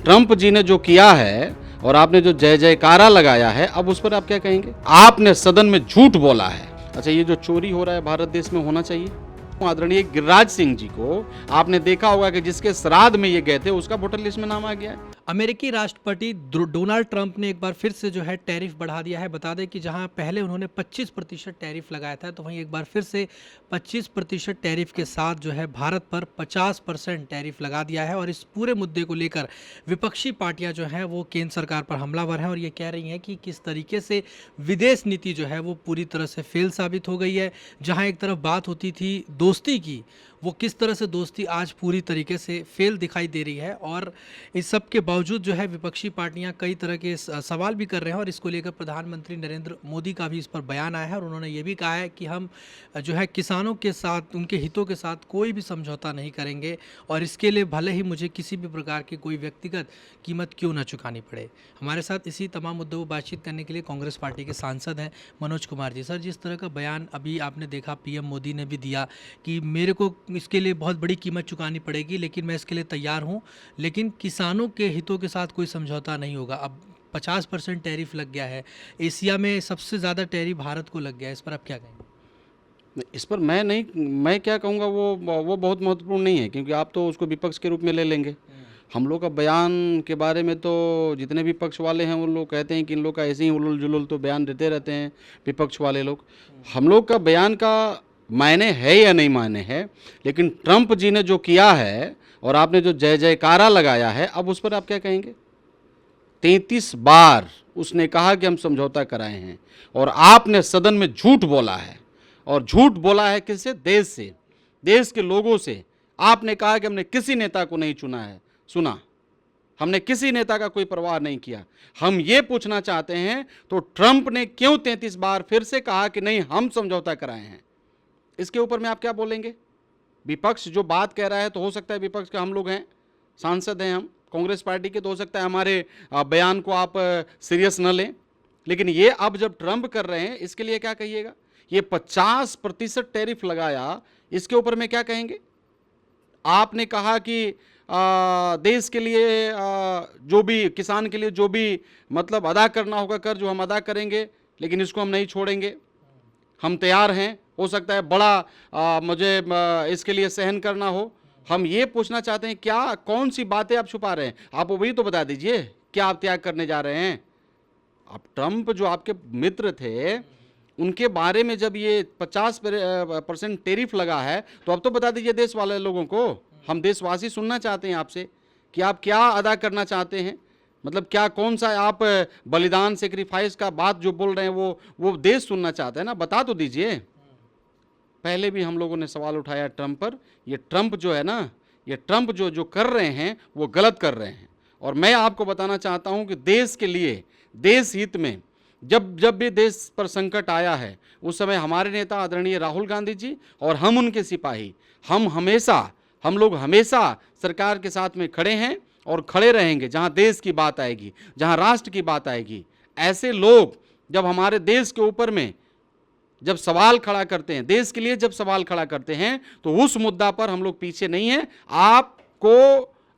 Trump जी ने जो किया है और आपने जो जय जयकारा लगाया है, अब उस पर आप क्या कहेंगे? आपने सदन में झूठ बोला है। अच्छा, ये जो चोरी हो रहा है भारत देश में होना चाहिए? आदरणीय गिरिराज सिंह जी को आपने देखा होगा कि जिसके श्राद्ध में ये गए थे उसका वोटर लिस्ट में नाम आ गया है। अमेरिकी राष्ट्रपति डोनाल्ड ट्रंप ने एक बार फिर से जो है टैरिफ बढ़ा दिया है। बता दें कि जहां पहले उन्होंने 25% टैरिफ लगाया था, तो वहीं एक बार फिर से 25% टैरिफ के साथ जो है भारत पर 50% टैरिफ लगा दिया है। और इस पूरे मुद्दे को लेकर विपक्षी पार्टियां जो हैं वो केंद्र सरकार पर हमलावर हैं और ये कह रही हैं कि किस तरीके से विदेश नीति जो है वो पूरी तरह से फेल साबित हो गई है। जहाँ एक तरफ बात होती थी दोस्ती की, वो किस तरह से दोस्ती आज पूरी तरीके से फेल दिखाई दे रही है। और इस सब के बावजूद जो है विपक्षी पार्टियां कई तरह के सवाल भी कर रहे हैं और इसको लेकर प्रधानमंत्री नरेंद्र मोदी का भी इस पर बयान आया है और उन्होंने ये भी कहा है कि हम जो है किसानों के साथ, उनके हितों के साथ कोई भी समझौता नहीं करेंगे और इसके लिए भले ही मुझे किसी भी प्रकार की कोई व्यक्तिगत कीमत क्यों न चुकानी पड़े। हमारे साथ इसी तमाम मुद्दों पर बातचीत करने के लिए कांग्रेस पार्टी के सांसद हैं मनोज कुमार जी। सर, जिस तरह का बयान अभी आपने देखा पीएम मोदी ने भी दिया कि मेरे को इसके लिए बहुत बड़ी कीमत चुकानी पड़ेगी, लेकिन मैं इसके लिए तैयार हूँ, लेकिन किसानों के हितों के साथ कोई समझौता नहीं होगा। अब 50% टैरिफ लग गया है, एशिया में सबसे ज़्यादा टैरिफ भारत को लग गया है, इस पर आप क्या कहेंगे? इस पर मैं क्या कहूँगा, वो बहुत महत्वपूर्ण नहीं है, क्योंकि आप तो उसको विपक्ष के रूप में ले लेंगे। हम लोग का बयान के बारे में तो जितने भी पक्ष वाले हैं वो लोग कहते हैं कि इन लोग का ऐसे ही उलुल जुलुल तो बयान देते रहते हैं विपक्ष वाले लोग। हम लोग का बयान का मायने है या नहीं मायने है, लेकिन ट्रंप जी ने जो किया है और आपने जो जय जयकारा लगाया है, अब उस पर आप क्या कहेंगे? 33 बार उसने कहा कि हम समझौता कराए हैं और आपने सदन में झूठ बोला है। और झूठ बोला है किससे? देश से, देश के लोगों से। आपने कहा कि हमने किसी नेता को नहीं सुना, हमने किसी नेता का कोई परवाह नहीं किया। हम ये पूछना चाहते हैं तो ट्रंप ने क्यों 33 बार फिर से कहा कि नहीं हम समझौता कराए हैं? इसके ऊपर में आप क्या बोलेंगे? विपक्ष जो बात कह रहा है, तो हो सकता है विपक्ष का हम लोग हैं, सांसद हैं हम कांग्रेस पार्टी के, तो हो सकता है हमारे बयान को आप सीरियस न लें, लेकिन ये अब जब ट्रंप कर रहे हैं इसके लिए क्या कहिएगा? ये 50% टैरिफ लगाया, इसके ऊपर में क्या कहेंगे? आपने कहा कि देश के लिए जो भी, किसान के लिए जो भी मतलब अदा करना होगा कर, जो हम अदा करेंगे, लेकिन इसको हम नहीं छोड़ेंगे, हम तैयार हैं। हो सकता है बड़ा मुझे इसके लिए सहन करना हो। हम ये पूछना चाहते हैं, क्या कौन सी बातें आप छुपा रहे हैं? आप वही तो बता दीजिए, क्या आप त्याग करने जा रहे हैं? अब ट्रंप जो आपके मित्र थे, उनके बारे में जब ये 50% टैरिफ लगा है, तो अब तो बता दीजिए देश वाले लोगों को। हम देशवासी सुनना चाहते हैं आपसे कि आप क्या अदा करना चाहते हैं, मतलब क्या, कौन सा आप बलिदान, सेक्रीफाइस का बात जो बोल रहे हैं वो देश सुनना चाहते हैं ना, बता तो दीजिए। पहले भी हम लोगों ने सवाल उठाया ट्रंप पर। ये ट्रंप जो है ना, ये ट्रंप जो कर रहे हैं वो गलत कर रहे हैं। और मैं आपको बताना चाहता हूं कि देश के लिए, देश हित में जब जब भी देश पर संकट आया है, उस समय हमारे नेता आदरणीय राहुल गांधी जी और हम उनके सिपाही, हम लोग हमेशा सरकार के साथ में खड़े हैं और खड़े रहेंगे। जहां देश की बात आएगी, जहां राष्ट्र की बात आएगी, ऐसे लोग जब हमारे देश के ऊपर में जब सवाल खड़ा करते हैं, देश के लिए जब सवाल खड़ा करते हैं, तो उस मुद्दा पर हम लोग पीछे नहीं हैं। आपको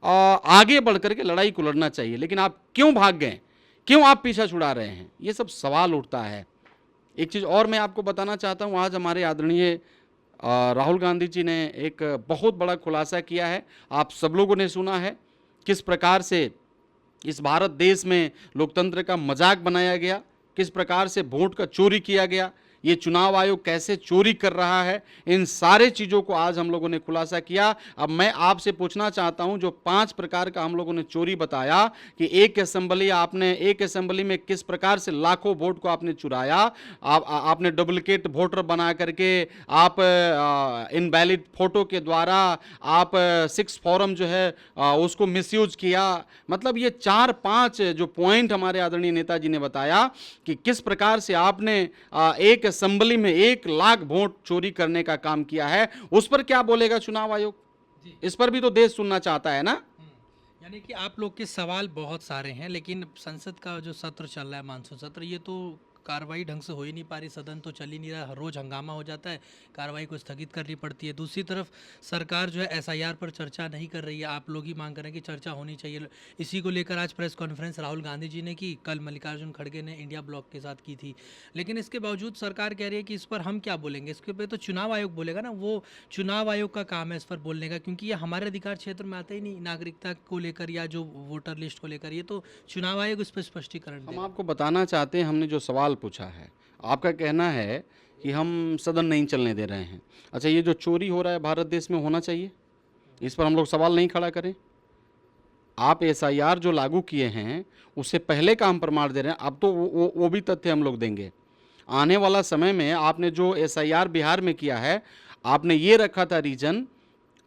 आगे बढ़ करके लड़ाई को लड़ना चाहिए, लेकिन आप क्यों भाग गए, क्यों आप पीछा छुड़ा रहे हैं, ये सब सवाल उठता है। एक चीज़ और मैं आपको बताना चाहता हूं, आज हमारे आदरणीय राहुल गांधी जी ने एक बहुत बड़ा खुलासा किया है। आप सब लोगों ने सुना है किस प्रकार से इस भारत देश में लोकतंत्र का मजाक बनाया गया, किस प्रकार से वोट का चोरी किया गया, ये चुनाव आयोग कैसे चोरी कर रहा है। इन सारे चीज़ों को आज हम लोगों ने खुलासा किया। अब मैं आपसे पूछना चाहता हूं, जो 5 प्रकार का हम लोगों ने चोरी बताया कि एक असेंबली में किस प्रकार से लाखों वोट को आपने चुराया, आपने डुप्लीकेट वोटर बना करके, आप इनवैलिड फोटो के द्वारा आप 6 फॉर्म जो है उसको मिसयूज किया। मतलब ये 4-5 जो पॉइंट हमारे आदरणीय नेताजी ने बताया कि किस प्रकार से आपने एक असेंबली में 1 लाख वोट चोरी करने का काम किया है। उस पर क्या बोलेगा चुनाव आयोग? इस पर भी तो देश सुनना चाहता है ना। यानी कि आप लोग के सवाल बहुत सारे हैं, लेकिन संसद का जो सत्र चल रहा है, मानसून सत्र, ये तो कार्रवाई ढंग से हो ही नहीं पा रही, सदन तो चल ही नहीं रहा, हर रोज़ हंगामा हो जाता है, कार्रवाई को स्थगित करनी पड़ती है। दूसरी तरफ सरकार जो है एसआईआर पर चर्चा नहीं कर रही है, आप लोग ही मांग कर रहे हैं कि चर्चा होनी चाहिए। इसी को लेकर आज प्रेस कॉन्फ्रेंस राहुल गांधी जी ने की, कल मल्लिकार्जुन खड़गे ने इंडिया ब्लॉक के साथ की थी। लेकिन इसके बावजूद सरकार कह रही है कि इस पर हम क्या बोलेंगे, इसके पे तो चुनाव आयोग बोलेगा ना, वो चुनाव आयोग का काम है इस पर बोलने का, क्योंकि ये हमारे अधिकार क्षेत्र में आता ही नहीं, नागरिकता को लेकर या जो वोटर लिस्ट को लेकर, ये तो चुनाव आयोग इस पर स्पष्टीकरण हम देगा। आपको बताना चाहते हैं, हमने जो सवाल पूछा है, आपका कहना है कि हम सदन नहीं चलने दे रहे हैं। अच्छा, ये जो चोरी हो रहा है भारत देश में, होना चाहिए? इस पर हम लोग सवाल नहीं खड़ा करें? आप एसआईआर जो लागू किए हैं उससे पहले का हम प्रमाण दे रहे हैं, अब तो वो भी तथ्य हम लोग देंगे। आने वाला समय में आपने जो एसआईआर बिहार में किया है, आपने ये रखा था रीजन,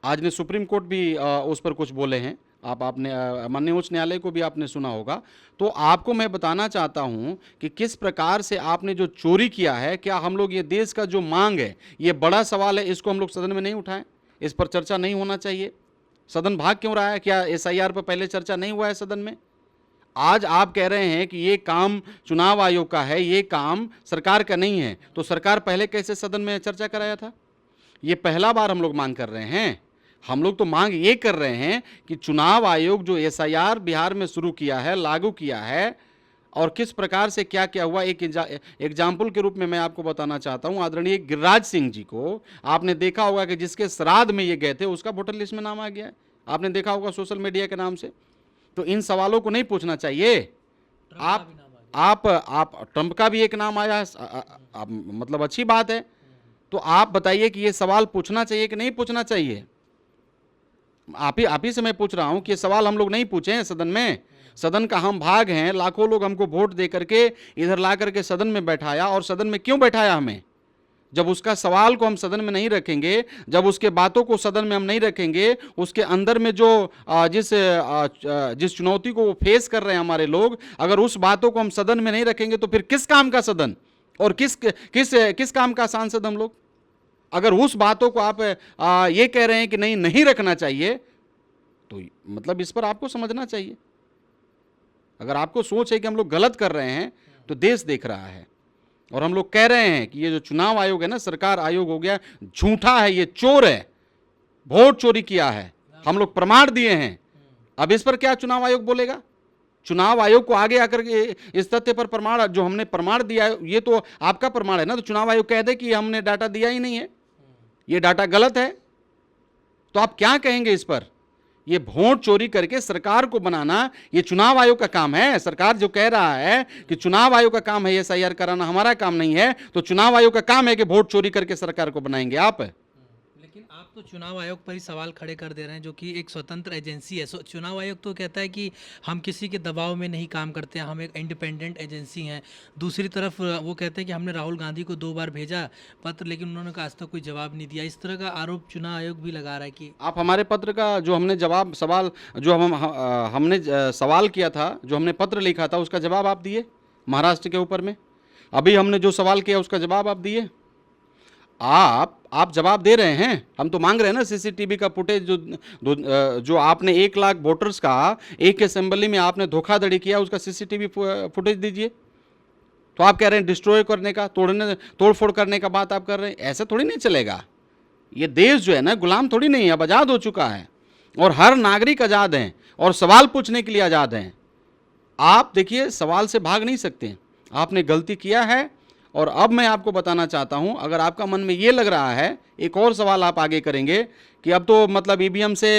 आज ने सुप्रीम कोर्ट भी उस पर कुछ बोले हैं, आपने माननीय उच्च न्यायालय को भी आपने सुना होगा। तो आपको मैं बताना चाहता हूं कि किस प्रकार से आपने जो चोरी किया है, क्या हम लोग, ये देश का जो मांग है, ये बड़ा सवाल है, इसको हम लोग सदन में नहीं उठाएं? इस पर चर्चा नहीं होना चाहिए? सदन भाग क्यों रहा है? क्या एसआईआर पर पहले चर्चा नहीं हुआ है सदन में? आज आप कह रहे हैं कि ये काम चुनाव आयोग का है, ये काम सरकार का नहीं है, तो सरकार पहले कैसे सदन में चर्चा कराया था? ये पहला बार हम लोग मांग कर रहे हैं। हम लोग तो मांग ये कर रहे हैं कि चुनाव आयोग जो एसआईआर बिहार में शुरू किया है, लागू किया है, और किस प्रकार से क्या क्या हुआ, एक एग्जाम्पल के रूप में मैं आपको बताना चाहता हूं। आदरणीय गिरिराज सिंह जी को आपने देखा होगा कि जिसके श्राद्ध में ये गए थे, उसका वोटर लिस्ट में नाम आ गया है, आपने देखा होगा सोशल मीडिया के नाम से। तो इन सवालों को नहीं पूछना चाहिए। आप ट्रंप का भी एक नाम आया है, मतलब अच्छी बात है। तो आप बताइए कि ये सवाल पूछना चाहिए कि नहीं पूछना चाहिए? आप ही से मैं पूछ रहा हूं कि ये सवाल हम लोग नहीं पूछे हैं सदन में। सदन का हम भाग हैं, लाखों लोग हमको वोट दे करके इधर ला करके सदन में बैठाया, और सदन में क्यों बैठाया हमें? जब उसका सवाल को हम सदन में नहीं रखेंगे, जब उसके बातों को सदन में हम नहीं रखेंगे, उसके अंदर में जो जिस चुनौती को वो फेस कर रहे हैं हमारे लोग, अगर उस बातों को हम सदन में नहीं रखेंगे तो फिर किस काम का सदन और किस काम का सांसद हम लोग? अगर उस बातों को आप ये कह रहे हैं कि नहीं रखना चाहिए, तो मतलब इस पर आपको समझना चाहिए। अगर आपको सोच है कि हम लोग गलत कर रहे हैं, तो देश देख रहा है, और हम लोग कह रहे हैं कि ये जो चुनाव आयोग है ना, सरकार आयोग हो गया, झूठा है, ये चोर है, वोट चोरी किया है, हम लोग प्रमाण दिए हैं। अब इस पर क्या चुनाव आयोग बोलेगा? चुनाव आयोग को आगे आकर के इस तथ्य पर प्रमाण, जो हमने प्रमाण दिया है, ये तो आपका प्रमाण है ना, तो चुनाव आयोग कह दे कि हमने डाटा दिया ही नहीं है, ये डाटा गलत है, तो आप क्या कहेंगे इस पर? ये वोट चोरी करके सरकार को बनाना, ये चुनाव आयोग का काम है। सरकार जो कह रहा है कि चुनाव आयोग का काम है एसआईआर कराना, हमारा काम नहीं है, तो चुनाव आयोग का काम है कि वोट चोरी करके सरकार को बनाएंगे आप। लेकिन आप तो चुनाव आयोग पर ही सवाल खड़े कर दे रहे हैं, जो कि एक स्वतंत्र एजेंसी है। चुनाव आयोग तो कहता है कि हम किसी के दबाव में नहीं काम करते हैं, हम एक इंडिपेंडेंट एजेंसी हैं। दूसरी तरफ वो कहते हैं कि हमने राहुल गांधी को 2 बार भेजा पत्र, लेकिन उन्होंने आज तक कोई जवाब नहीं दिया। इस तरह का आरोप चुनाव आयोग भी लगा रहा है कि आप हमारे पत्र का जो हमने जवाब सवाल जो हमने सवाल किया था, जो हमने पत्र लिखा था, उसका जवाब आप दिए महाराष्ट्र के ऊपर में। अभी हमने जो सवाल किया उसका जवाब आप दिए। आप जवाब दे रहे हैं, हम तो मांग रहे हैं ना सीसीटीवी का फुटेज, जो आपने 1 लाख वोटर्स का एक असेंबली में आपने धोखाधड़ी किया, उसका सीसीटीवी फुटेज दीजिए। तो आप कह रहे हैं डिस्ट्रॉय करने का, तोड़फोड़ करने का बात आप कर रहे हैं। ऐसा थोड़ी नहीं चलेगा। ये देश जो है ना, गुलाम थोड़ी नहीं है, अब आज़ाद हो चुका है, और हर नागरिक आज़ाद हैं, और सवाल पूछने के लिए आज़ाद हैं। आप देखिए, सवाल से भाग नहीं सकते। आपने गलती किया है, और अब मैं आपको बताना चाहता हूं, अगर आपका मन में ये लग रहा है, एक और सवाल आप आगे करेंगे कि अब तो मतलब ईवीएम से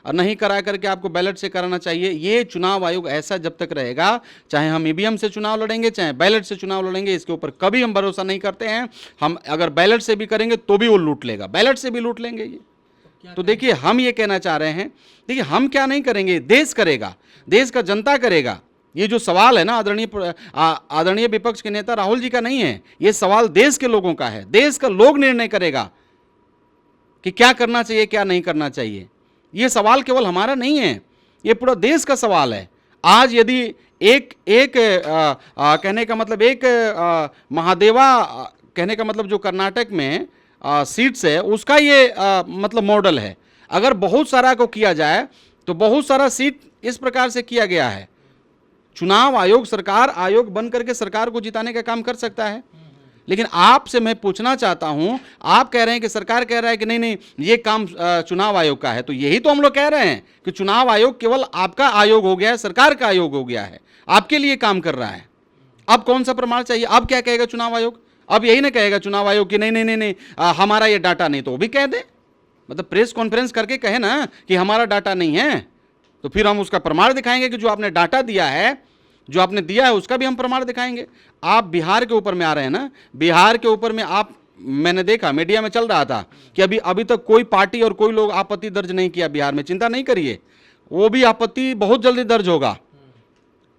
नहीं करा करके आपको बैलेट से कराना चाहिए। ये चुनाव आयोग ऐसा जब तक रहेगा, चाहे हम ईवीएम से चुनाव लड़ेंगे, चाहे बैलेट से चुनाव लड़ेंगे, इसके ऊपर कभी हम भरोसा नहीं करते हैं। हम अगर बैलेट से भी करेंगे तो भी वो लूट लेगा, बैलेट से भी लूट लेंगे ये। तो देखिए, हम ये कहना चाह रहे हैं, देखिए हम क्या नहीं करेंगे, देश करेगा, देश का जनता करेगा। ये जो सवाल है ना, आदरणीय विपक्ष के नेता राहुल जी का नहीं है, ये सवाल देश के लोगों का है। देश का लोग निर्णय करेगा कि क्या करना चाहिए, क्या नहीं करना चाहिए। ये सवाल केवल हमारा नहीं है, ये पूरा देश का सवाल है। आज यदि एक कहने का मतलब एक महादेवा कहने का मतलब जो कर्नाटक में सीट्स है, उसका ये मतलब मॉडल है। अगर बहुत सारा को किया जाए तो बहुत सारा सीट इस प्रकार से किया गया है। चुनाव आयोग सरकार आयोग बन करके सरकार को जिताने का काम कर सकता है। लेकिन आपसे मैं पूछना चाहता हूं, आप कह रहे हैं कि सरकार कह रहा है कि नहीं नहीं ये काम चुनाव आयोग का है, तो यही तो हम लोग कह रहे हैं कि चुनाव आयोग केवल आपका आयोग हो गया है, सरकार का आयोग हो गया है, आपके लिए काम कर रहा है। अब कौन सा प्रमाण चाहिए? अब क्या कहेगा चुनाव आयोग? अब यही ना कहेगा चुनाव आयोग कि नहीं नहीं नहीं नहीं हमारा ये डाटा नहीं, तो वो भी कह दे, मतलब प्रेस कॉन्फ्रेंस करके कहे ना कि हमारा डाटा नहीं है, तो फिर हम उसका प्रमाण दिखाएंगे कि जो आपने डाटा दिया है, जो आपने दिया है उसका भी हम प्रमाण दिखाएंगे। आप बिहार के ऊपर में आ रहे हैं ना, बिहार के ऊपर में आप, मैंने देखा मीडिया में चल रहा था कि अभी तक कोई पार्टी और कोई लोग आपत्ति दर्ज नहीं किया बिहार में। चिंता नहीं करिए, वो भी आपत्ति बहुत जल्दी दर्ज होगा।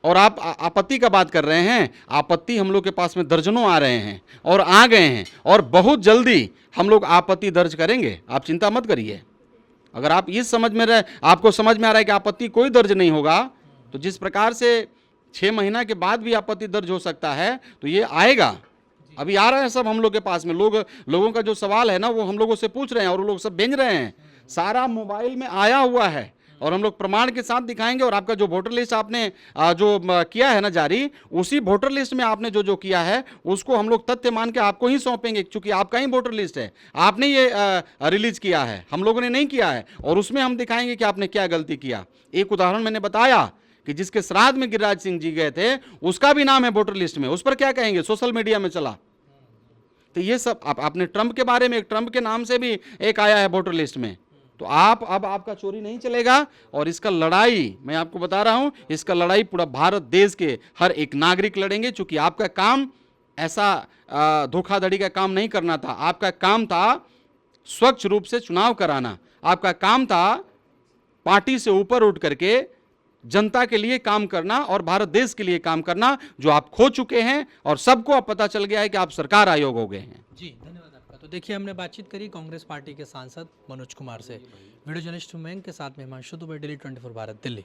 और आप आपत्ति का बात कर रहे हैं, आपत्ति हम लोग के पास में दर्जनों आ रहे हैं और आ गए हैं, और बहुत जल्दी हम लोग आपत्ति दर्ज करेंगे, आप चिंता मत करिए। अगर आप इस समझ में रहे, आपको समझ में आ रहा है कि आपत्ति कोई दर्ज नहीं होगा, तो जिस प्रकार से 6 महीना के बाद भी आपत्ति दर्ज हो सकता है, तो ये आएगा। अभी आ रहा है सब हम लोग के पास में, लोगों का जो सवाल है ना वो हम लोगों से पूछ रहे हैं और वो लोग सब भेज रहे हैं, सारा मोबाइल में आया हुआ है, और हम लोग प्रमाण के साथ दिखाएंगे। और आपका जो वोटर लिस्ट आपने जो किया है ना जारी, उसी वोटर लिस्ट में आपने जो किया है उसको हम लोग तथ्य मान के आपको ही सौंपेंगे, क्योंकि आपका ही वोटर लिस्ट है, आपने ये रिलीज किया है, हम लोगों ने नहीं किया है। और उसमें हम दिखाएंगे कि आपने क्या गलती किया। एक उदाहरण मैंने बताया कि जिसके श्राद्ध में गिरिराज सिंह जी गए थे, उसका भी नाम है वोटर लिस्ट में, उस पर क्या कहेंगे? सोशल मीडिया में चला। तो ये सब आपने ट्रंप के बारे में, ट्रंप के नाम से भी एक आया है वोटर लिस्ट में। तो अब आपका चोरी नहीं चलेगा। और इसका लड़ाई मैं आपको बता रहा हूं, इसका लड़ाई पूरा भारत देश के हर एक नागरिक लड़ेंगे, क्योंकि आपका काम ऐसा धोखाधड़ी का काम नहीं करना था। आपका काम था स्वच्छ रूप से चुनाव कराना, आपका काम था पार्टी से ऊपर उठ करके जनता के लिए काम करना और भारत देश के लिए काम करना, जो आप खो चुके हैं। और सबको अब पता चल गया है कि आप सरकार आयोग हो गए हैं। जी धन्यवाद आपका। तो देखिए, हमने बातचीत करी कांग्रेस पार्टी के सांसद मनोज कुमार से। वीडियो जर्नलिस्ट उमंग के साथ में हिमांशु दुबे, डेली 24 भारत, दिल्ली।